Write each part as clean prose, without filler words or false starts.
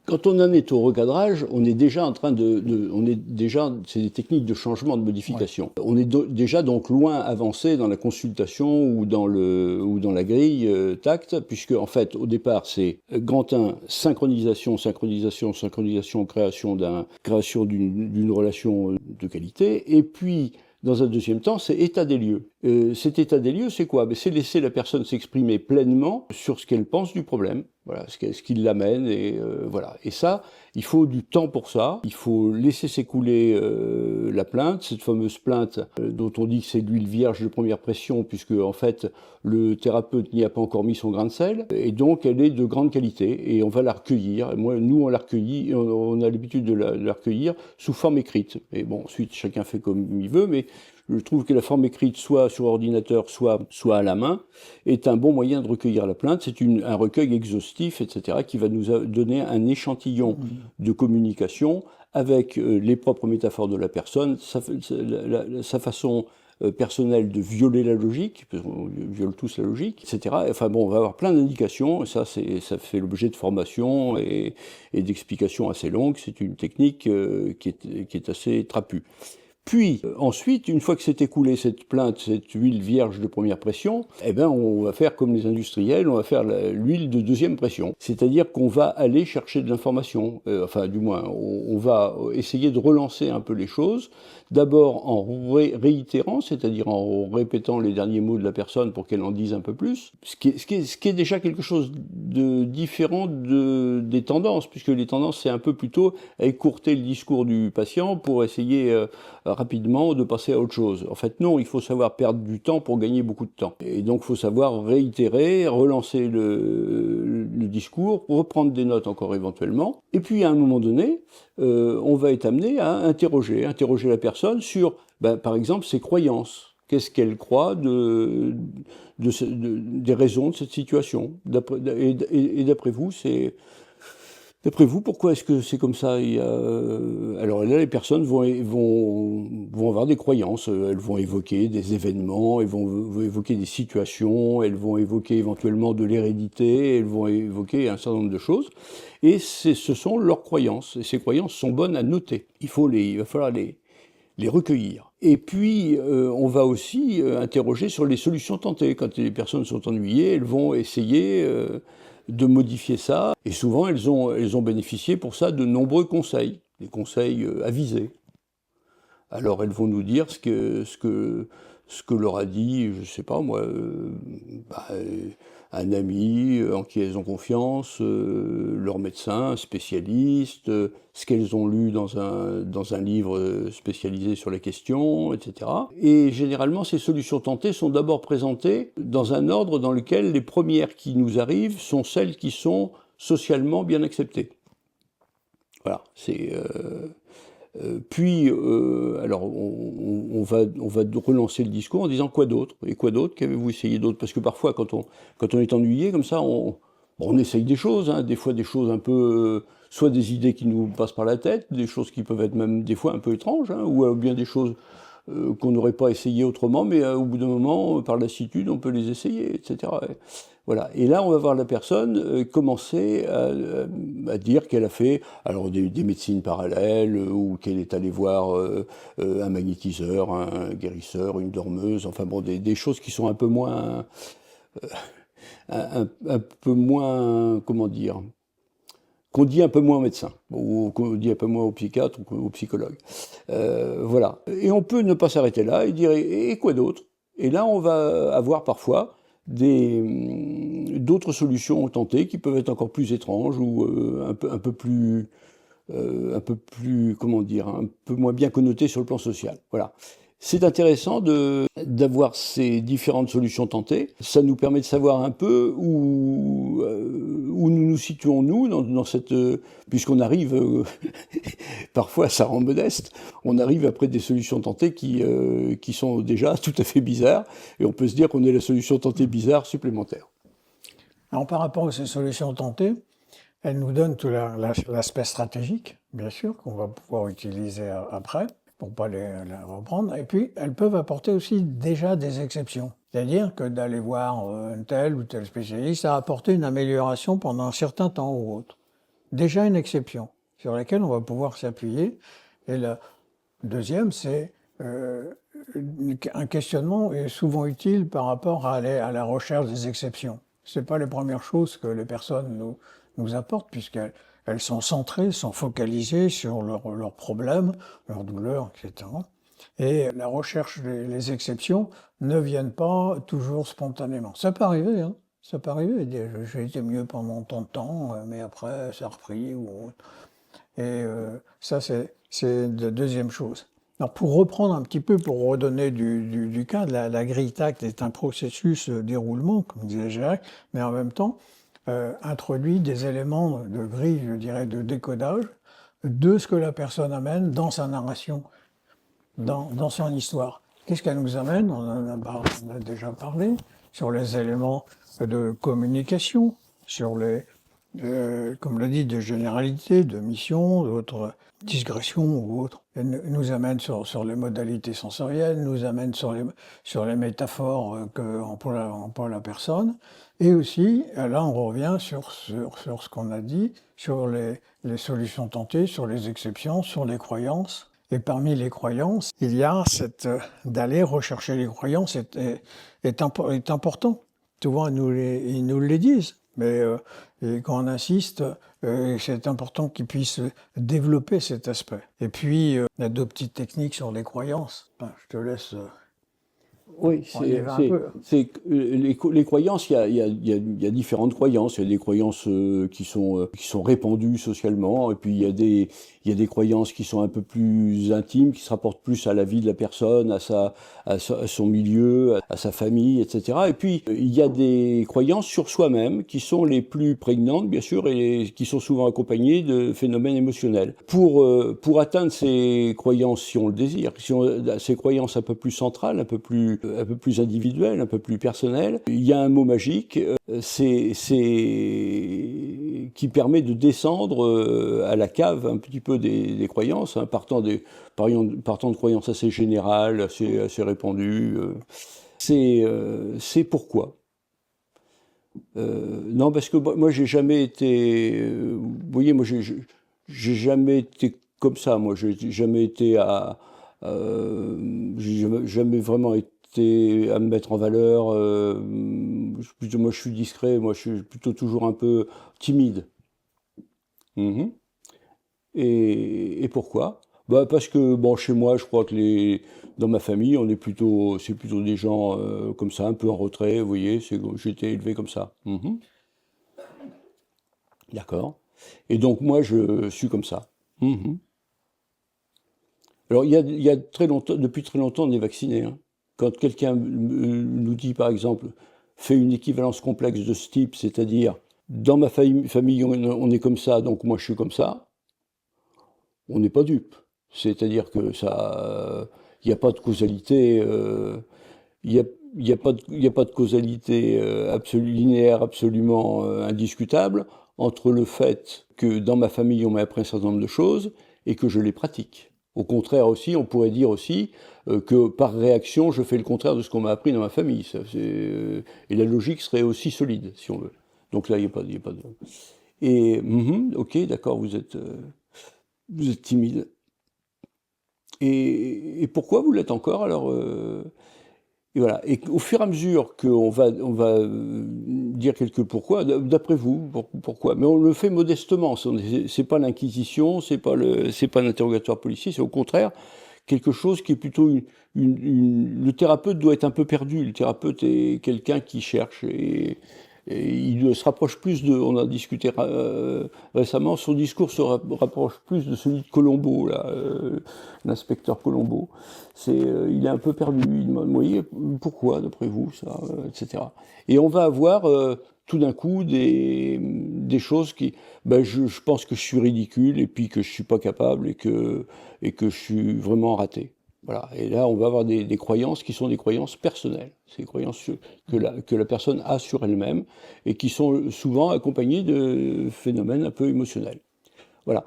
Quand on en est au recadrage, on est déjà en train c'est des techniques de changement, de modification. Ouais. On est déjà donc loin avancé dans la consultation ou dans la grille TACT, puisque en fait, au départ, c'est grand 1, synchronisation, création d'une relation de qualité, et puis dans un deuxième temps, c'est état des lieux. Cet état des lieux, c'est quoi? C'est laisser la personne s'exprimer pleinement sur ce qu'elle pense du problème, voilà, ce qui l'amène, et voilà. Et ça, il faut du temps pour ça. Il faut laisser s'écouler la plainte, cette fameuse plainte dont on dit que c'est de l'huile vierge de première pression, puisque en fait le thérapeute n'y a pas encore mis son grain de sel, et donc elle est de grande qualité, et on va la recueillir. Nous, on l'a recueillie, on a l'habitude de la recueillir sous forme écrite. Et bon, ensuite chacun fait comme il veut, mais je trouve que la forme écrite, soit sur ordinateur, soit à la main, est un bon moyen de recueillir la plainte. C'est un recueil exhaustif, etc., qui va nous donner un échantillon de communication avec les propres métaphores de la personne, sa façon personnelle de violer la logique, parce qu'on viole tous la logique, etc. Enfin bon, on va avoir plein d'indications, et ça fait l'objet de formations et d'explications assez longues. C'est une technique qui est assez trapue. Puis, ensuite, une fois que s'est écoulée cette plainte, cette huile vierge de première pression, eh ben, on va faire comme les industriels, on va faire l'huile de deuxième pression. C'est-à-dire qu'on va aller chercher de l'information. Enfin, du moins, on va essayer de relancer un peu les choses. D'abord en réitérant, c'est-à-dire en répétant les derniers mots de la personne pour qu'elle en dise un peu plus. Ce qui est déjà quelque chose de différent des tendances, puisque les tendances, c'est un peu plutôt à écourter le discours du patient pour essayer rapidement de passer à autre chose. En fait, non, il faut savoir perdre du temps pour gagner beaucoup de temps. Et donc, il faut savoir réitérer, relancer le discours, reprendre des notes encore éventuellement. Et puis, à un moment donné, on va être amené à interroger la personne sur, par exemple, ses croyances. Qu'est-ce qu'elle croit des raisons de cette situation? Et d'après vous, D'après vous, pourquoi est-ce que c'est comme ça? Alors là, les personnes vont avoir des croyances. Elles vont évoquer des événements, elles vont évoquer des situations, elles vont évoquer éventuellement de l'hérédité, elles vont évoquer un certain nombre de choses. Et ce sont leurs croyances. Et ces croyances sont bonnes à noter. Il va falloir les recueillir. Et puis, on va aussi interroger sur les solutions tentées. Quand les personnes sont ennuyées, elles vont essayer de modifier ça. Et souvent, elles ont bénéficié pour ça de nombreux conseils, des conseils avisés. Alors, elles vont nous dire ce que leur a dit, je ne sais pas moi, un ami en qui elles ont confiance, leur médecin, spécialiste, ce qu'elles ont lu dans un livre spécialisé sur la question, etc. Et généralement, ces solutions tentées sont d'abord présentées dans un ordre dans lequel les premières qui nous arrivent sont celles qui sont socialement bien acceptées. Voilà, c'est... Puis, alors, on va relancer le discours en disant quoi d'autre? Et quoi d'autre? Qu'avez-vous essayé d'autre? Parce que parfois, quand on est ennuyé comme ça, on essaye des choses, hein, des fois des choses un peu, soit des idées qui nous passent par la tête, des choses qui peuvent être même des fois un peu étranges, hein, ou bien des choses qu'on n'aurait pas essayé autrement, mais au bout d'un moment, par lassitude, on peut les essayer, etc. Voilà. Et là, on va voir la personne commencer à dire qu'elle a fait alors des médecines parallèles ou qu'elle est allée voir un magnétiseur, un guérisseur, une dormeuse, enfin bon, des choses qui sont un peu moins, un peu moins, comment dire, qu'on dit un peu moins aux médecins, ou qu'on dit un peu moins aux psychiatres ou aux psychologues. Voilà. Et on peut ne pas s'arrêter là et dire et quoi d'autre? Et là, on va avoir parfois d'autres solutions tentées qui peuvent être encore plus étranges ou un peu plus, comment dire, un peu moins bien connotées sur le plan social. Voilà. C'est intéressant d'avoir ces différentes solutions tentées. Ça nous permet de savoir un peu où nous situons, nous, dans cette... puisqu'on arrive, parfois ça rend modeste, on arrive après des solutions tentées qui sont déjà tout à fait bizarres, et on peut se dire qu'on est la solution tentée bizarre supplémentaire. Alors, par rapport à ces solutions tentées, elles nous donnent tout l'aspect stratégique, bien sûr, qu'on va pouvoir utiliser après, pour ne pas les reprendre. Et puis, elles peuvent apporter aussi déjà des exceptions. C'est-à-dire que d'aller voir un tel ou tel spécialiste a apporté une amélioration pendant un certain temps ou autre. déjà une exception sur laquelle on va pouvoir s'appuyer. Et la deuxième, c'est un questionnement est souvent utile par rapport à la recherche des exceptions. Ce n'est pas les premières choses que les personnes nous apportent, puisqu'elles sont centrées, sont focalisées sur leurs problèmes, leurs douleurs, etc. Et la recherche des exceptions ne viennent pas toujours spontanément. Ça peut arriver, hein. Ça peut arriver. J'ai été mieux pendant tant de temps, mais après, ça a repris. Et ça, c'est la deuxième chose. Alors, pour reprendre un petit peu, pour redonner du cadre, la grille TACT est un processus de déroulement, comme disait Jacques, mais en même temps, introduit des éléments de grille, je dirais, de décodage de ce que la personne amène dans sa narration, dans son histoire. Qu'est-ce qu'elle nous amène? On en a déjà parlé, sur les éléments de communication, sur les, comme l'a dit, de généralité, de mission, d'autres digressions ou autres. Elle nous amène sur les modalités sensorielles, nous amène sur les métaphores qu'emploie la personne. Et aussi, là, on revient sur ce qu'on a dit, sur les solutions tentées, sur les exceptions, sur les croyances. Et parmi les croyances, il y a d'aller rechercher les croyances est important. Souvent, ils nous le disent, mais et quand on insiste, c'est important qu'ils puissent développer cet aspect. Et puis, il y a deux petites techniques sur les croyances. Enfin, je te laisse... Oui, les croyances, il y a différentes croyances. Il y a des croyances qui sont répandues socialement, et puis il y a des croyances qui sont un peu plus intimes, qui se rapportent plus à la vie de la personne, à son milieu, à sa famille, etc. Et puis il y a des croyances sur soi-même qui sont les plus prégnantes, bien sûr, et qui sont souvent accompagnées de phénomènes émotionnels. Pour atteindre ces croyances, si on le désire, ces croyances un peu plus centrales, un peu plus individuel, un peu plus personnel. Il y a un mot magique, qui permet de descendre à la cave un petit peu des croyances, hein, partant de croyances assez générales, assez répandues. C'est pourquoi. Non, parce que moi, j'ai jamais été... vous voyez, moi, j'ai jamais été comme ça. Moi, j'ai jamais été j'ai jamais vraiment été à me mettre en valeur. Moi, je suis discret. Moi, je suis plutôt toujours un peu timide. Mhm. Et pourquoi? Bah, parce que bon, chez moi, je crois que dans ma famille, c'est plutôt des gens comme ça, un peu en retrait. Vous voyez, j'ai été élevé comme ça. Mhm. D'accord. Et donc moi, je suis comme ça. Mhm. Alors, il y a depuis très longtemps, on est vacciné, hein. Quand quelqu'un nous dit, par exemple, fait une équivalence complexe de ce type, c'est-à-dire, dans ma famille, on est comme ça, donc moi je suis comme ça, on n'est pas dupe. C'est-à-dire que il n'y a pas de causalité, il y a pas de causalité linéaire absolument indiscutable entre le fait que dans ma famille, on m'a appris un certain nombre de choses et que je les pratique. Au contraire aussi, on pourrait dire aussi que par réaction, je fais le contraire de ce qu'on m'a appris dans ma famille. Et la logique serait aussi solide, si on veut. Donc là, il n'y a pas de... Et, ok, d'accord, vous êtes timide. Et pourquoi vous l'êtes encore, alors et voilà. Et au fur et à mesure qu'on va dire quelques pourquoi, d'après vous, pourquoi? Mais on le fait modestement. C'est pas l'inquisition, c'est pas l'interrogatoire policier, c'est au contraire quelque chose qui est plutôt le thérapeute doit être un peu perdu. Le thérapeute est quelqu'un qui cherche et il se rapproche plus on a discuté récemment, son discours se rapproche plus de celui de Colombo, là, l'inspecteur Colombo. Il est un peu perdu, il demande, vous voyez, pourquoi, d'après vous, ça, etc. Et on va avoir tout d'un coup des choses qui, je pense que je suis ridicule et puis que je suis pas capable et que je suis vraiment raté. Voilà. Et là, on va avoir des croyances qui sont des croyances personnelles. C'est des croyances que la personne a sur elle-même et qui sont souvent accompagnées de phénomènes un peu émotionnels. Voilà.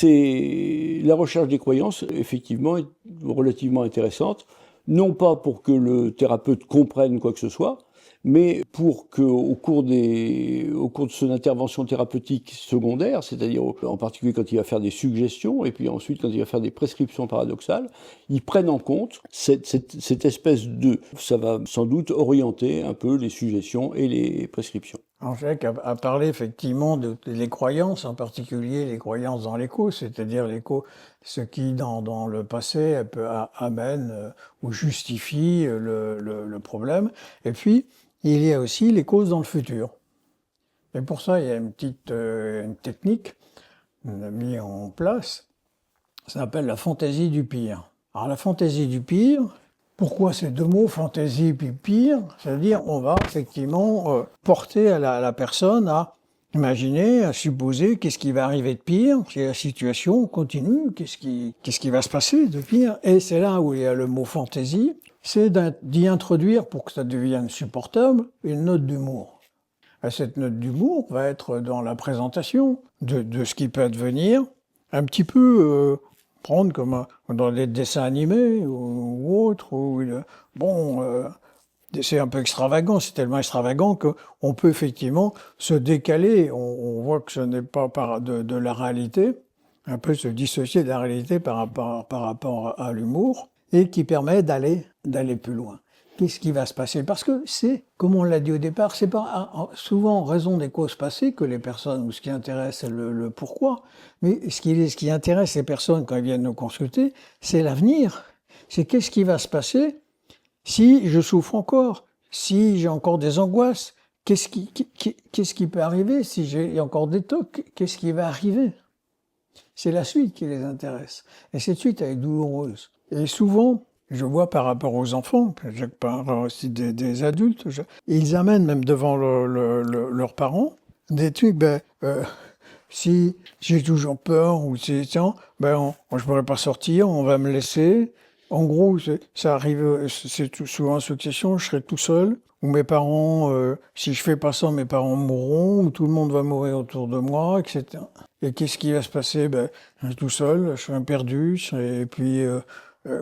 La recherche des croyances, effectivement, est relativement intéressante. Non pas pour que le thérapeute comprenne quoi que ce soit, mais pour qu'au cours de son intervention thérapeutique secondaire, c'est-à-dire en particulier quand il va faire des suggestions, et puis ensuite quand il va faire des prescriptions paradoxales, ils prennent en compte cette espèce de... Ça va sans doute orienter un peu les suggestions et les prescriptions. Alors, Jacques a parlé effectivement des croyances, en particulier les croyances dans l'écho, c'est-à-dire l'écho, ce qui dans le passé amène ou justifie le problème. Et puis, il y a aussi les causes dans le futur. Et pour ça, il y a une technique qu'on a mis en place, ça s'appelle la fantaisie du pire. Alors la fantaisie du pire, pourquoi ces deux mots, fantaisie puis pire? C'est-à-dire, on va effectivement porter à la personne à imaginer, à supposer qu'est-ce qui va arriver de pire si la situation continue, qu'est-ce qui va se passer de pire. Et c'est là où il y a le mot fantaisie, c'est d'y introduire, pour que ça devienne supportable, une note d'humour. Et cette note d'humour va être dans la présentation de ce qui peut advenir, un petit peu... prendre comme dans les dessins animés ou autres, c'est un peu extravagant, c'est tellement extravagant qu'on peut effectivement se décaler, on voit que ce n'est pas de la réalité, un peu se dissocier de la réalité par rapport à l'humour, et qui permet d'aller plus loin. Qu'est-ce qui va se passer? Parce que c'est, comme on l'a dit au départ, c'est pas souvent en raison des causes passées que les personnes, ou ce qui intéresse, c'est le pourquoi. Mais ce qui intéresse les personnes quand elles viennent nous consulter, c'est l'avenir. C'est qu'est-ce qui va se passer si je souffre encore, si j'ai encore des angoisses, qu'est-ce qui peut arriver si j'ai encore des tocs, qu'est-ce qui va arriver? C'est la suite qui les intéresse. Et cette suite, elle est douloureuse. Et souvent, je vois par rapport aux enfants, par rapport aussi des adultes, ils amènent même devant leurs parents des trucs, si j'ai toujours peur, ou je ne pourrais pas sortir, on va me laisser. En gros, ça arrive, c'est souvent en succession, je serai tout seul, ou mes parents, si je fais pas ça, mes parents mourront, ou tout le monde va mourir autour de moi, etc. Et qu'est-ce qui va se passer? Je suis tout seul, je serai perdu, et puis...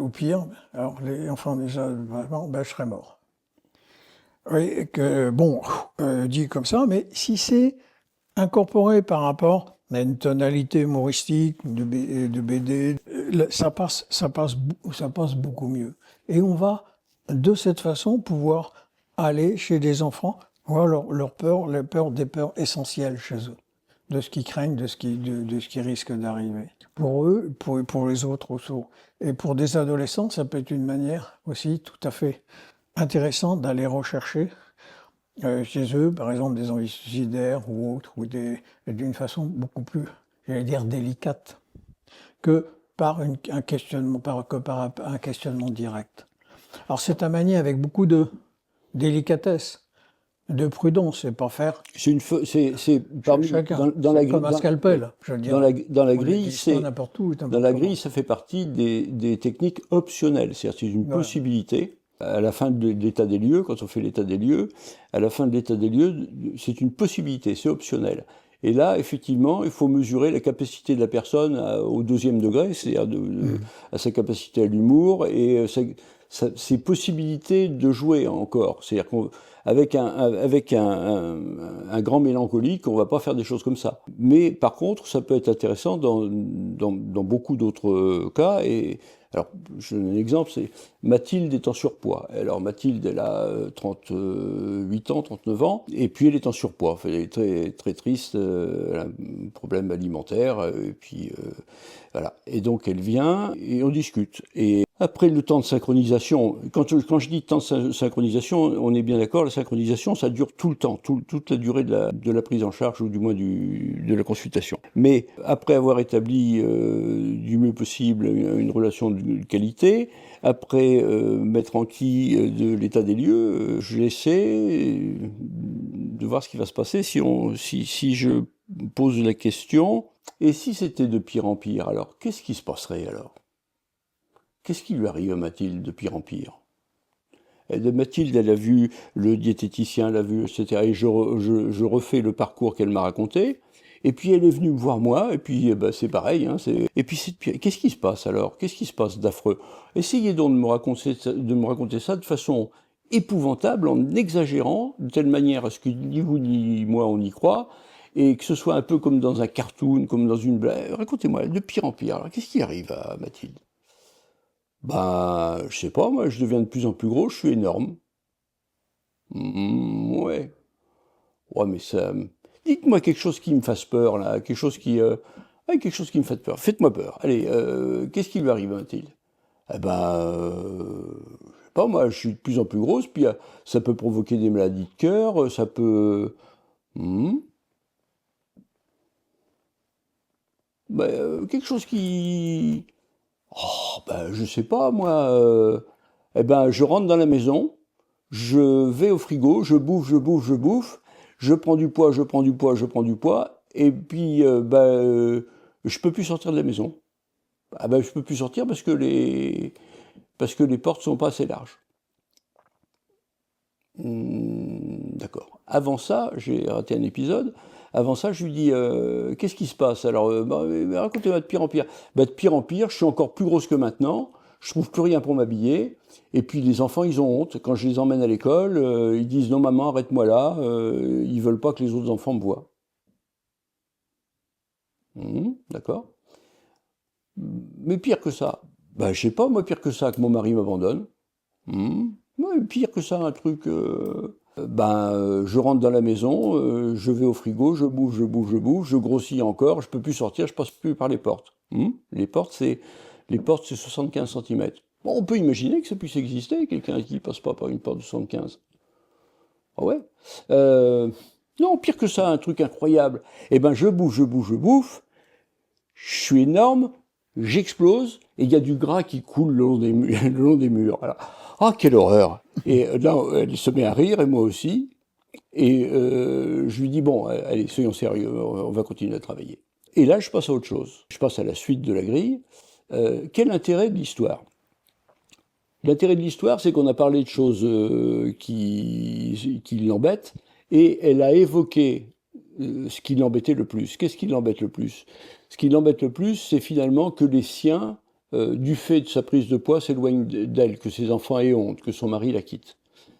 ou pire, alors les enfants déjà, vraiment, je serais mort. Oui, dit comme ça, mais si c'est incorporé par rapport à une tonalité humoristique de BD, ça passe beaucoup mieux. Et on va, de cette façon, pouvoir aller chez des enfants, voir des peurs essentielles chez eux, de ce qu'ils craignent, de ce qui risque d'arriver. Pour eux, pour les autres aussi. Et pour des adolescents, ça peut être une manière aussi tout à fait intéressante d'aller rechercher chez eux, par exemple, des envies suicidaires ou autres, ou d'une façon beaucoup plus, j'allais dire, délicate, que par un questionnement direct. Alors c'est à manier avec beaucoup de délicatesse, de prudence, et pas faire. Dans la grille, comme un scalpel, je veux dire. Dans la grille, ça fait partie des techniques optionnelles, c'est-à-dire c'est une possibilité. À la fin de l'état des lieux, quand on fait l'état des lieux, à la fin de l'état des lieux, c'est une possibilité, c'est optionnel. Et là, effectivement, il faut mesurer la capacité de la personne au 2e degré, c'est-à-dire à sa capacité à l'humour et ses possibilités de jouer encore. C'est-à-dire qu'avec un grand mélancolique, on ne va pas faire des choses comme ça. Mais par contre, ça peut être intéressant dans beaucoup d'autres cas. Et alors, je donne un exemple, c'est Mathilde est en surpoids. Alors Mathilde, elle a 38 ans, 39 ans, et puis elle est en surpoids. Elle est très, très triste, elle a un problème alimentaire, et puis voilà. Et donc elle vient, et on discute. Et après le temps de synchronisation, quand je dis temps de synchronisation, on est bien d'accord, la synchronisation, ça dure tout le temps, toute la durée de la prise en charge, ou du moins de la consultation. Mais après avoir établi du mieux possible une relation de qualité, après mettre enquis de l'état des lieux, j'essaie de voir ce qui va se passer si je pose la question, et si c'était de pire en pire, alors qu'est-ce qui se passerait alors? Qu'est-ce qui lui arrive à Mathilde de pire en pire? Mathilde, elle a vu le diététicien, elle a vu, etc. Et je refais le parcours qu'elle m'a raconté. Et puis elle est venue me voir moi, et puis c'est pareil. Et puis qu'est-ce qui se passe alors? Qu'est-ce qui se passe d'affreux? Essayez donc de me raconter ça de façon épouvantable en exagérant de telle manière à ce que ni vous ni moi on y croit, et que ce soit un peu comme dans un cartoon, comme dans une blague. Racontez-moi, de pire en pire. Alors, qu'est-ce qui arrive à Mathilde? Ben, je sais pas, moi, je deviens de plus en plus gros, je suis énorme. Ouais. Ouais, mais ça. Dites-moi quelque chose qui me fasse peur, là. Quelque chose qui. Ouais, quelque chose qui me fasse peur. Faites-moi peur. Allez, qu'est-ce qui lui arrive à Mathilde? Eh ben, je sais pas, moi, je suis de plus en plus grosse, puis ça peut provoquer des maladies de cœur, ça peut. Hmm. Ben, quelque chose qui. Oh, ben, je sais pas, moi. Eh ben, je rentre dans la maison, je vais au frigo, je bouffe, je bouffe, je bouffe, je prends du poids, je prends du poids, je prends du poids, et puis, je peux plus sortir de la maison. Ah ben, je peux plus sortir parce que les portes sont pas assez larges. D'accord. Avant ça, j'ai raté un épisode. Avant ça, je lui dis qu'est-ce qui se passe? Alors, racontez-moi de pire en pire. Bah, de pire en pire, je suis encore plus grosse que maintenant. Je trouve plus rien pour m'habiller. Et puis les enfants, ils ont honte. Quand je les emmène à l'école, ils disent non maman, arrête-moi là. Ils veulent pas que les autres enfants me voient. D'accord. Mais pire que ça. Bah, je sais pas, moi, pire que ça, que mon mari m'abandonne. Ouais, pire que ça, un truc. Je rentre dans la maison, je vais au frigo, je bouffe, je bouffe, je bouffe, je grossis encore, je peux plus sortir, je passe plus par les portes. Les portes, c'est 75 centimètres. Bon, on peut imaginer que ça puisse exister, quelqu'un qui passe pas par une porte de 75. Ah ouais. Non, pire que ça, un truc incroyable. Eh ben, je bouffe, je bouffe, je bouffe. Je suis énorme, j'explose, et il y a du gras qui coule le long des murs. Le long des murs. Voilà. Ah, quelle horreur! Et là, elle se met à rire, et moi aussi. Et je lui dis, bon, allez, soyons sérieux, on va continuer à travailler. Et là, je passe à autre chose. Je passe à la suite de la grille. Quel intérêt de l'histoire? L'intérêt de l'histoire, c'est qu'on a parlé de choses qui l'embêtent, et elle a évoqué ce qui l'embêtait le plus. Qu'est-ce qui l'embête le plus? Ce qui l'embête le plus, c'est finalement que les siens, du fait de sa prise de poids, s'éloignent d'elle, que ses enfants aient honte, que son mari la quitte.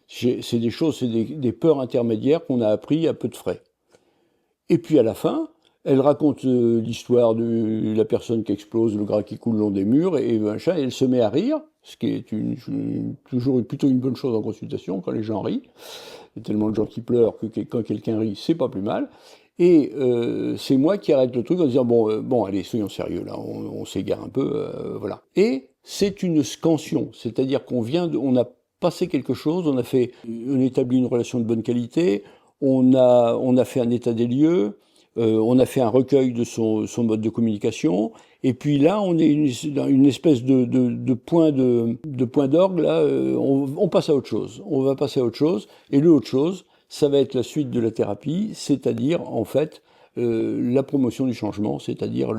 C'est des choses, c'est des peurs intermédiaires qu'on a appris à peu de frais. Et puis à la fin, elle raconte l'histoire de la personne qui explose, le gras qui coule le long des murs, et machin, et elle se met à rire, ce qui est toujours plutôt une bonne chose en consultation, quand les gens rient. Il y a tellement de gens qui pleurent que quand quelqu'un rit, c'est pas plus mal. Et c'est moi qui arrête le truc en disant bon, allez, soyons sérieux là, on s'égare un peu, voilà. Et c'est une scansion, c'est-à-dire on a passé quelque chose, on a établi une relation de bonne qualité, on a fait un état des lieux, on a fait un recueil de son mode de communication, et puis là, on est une espèce de point d'orgue, là, on passe à autre chose. On va passer à autre chose, et le autre chose, ça va être la suite de la thérapie, c'est-à-dire, en fait, la promotion du changement, c'est-à-dire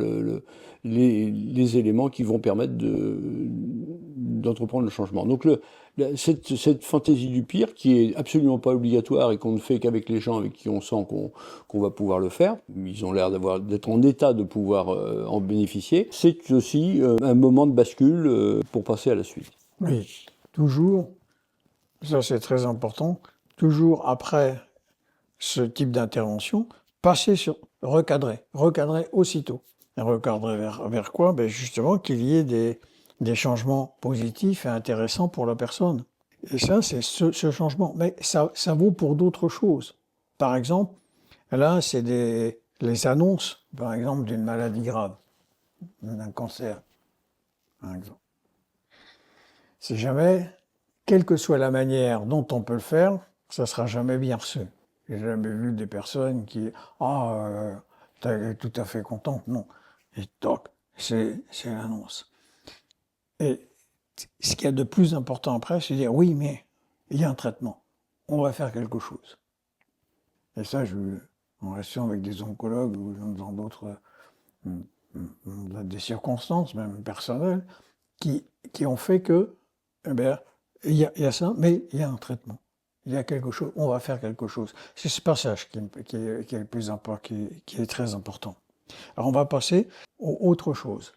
les éléments qui vont permettre d'entreprendre le changement. Donc cette fantaisie du pire, qui est absolument pas obligatoire et qu'on ne fait qu'avec les gens avec qui on sent qu'on va pouvoir le faire, ils ont l'air d'être en état de pouvoir en bénéficier, c'est aussi un moment de bascule pour passer à la suite. Oui, toujours, ça c'est très important, toujours après ce type d'intervention, recadrer aussitôt. Et recadrer vers quoi? Ben justement qu'il y ait des changements positifs et intéressants pour la personne. Et ça, c'est ce changement. Mais ça vaut pour d'autres choses. Par exemple, là, c'est les annonces, par exemple, d'une maladie grave, d'un cancer, par exemple. C'est jamais, quelle que soit la manière dont on peut le faire, ça sera jamais bien reçu. J'ai jamais vu des personnes qui, t'es tout à fait contente, non. Et toc, c'est l'annonce. Et ce qu'il y a de plus important après, c'est de dire, oui, mais il y a un traitement. On va faire quelque chose. Et ça, en restant avec des oncologues ou dans d'autres, des circonstances, même personnelles, qui ont fait que, eh bien, il y a ça, mais il y a un traitement. Il y a quelque chose, on va faire quelque chose. C'est ce passage qui est le plus important, qui est très important. Alors on va passer aux autres choses.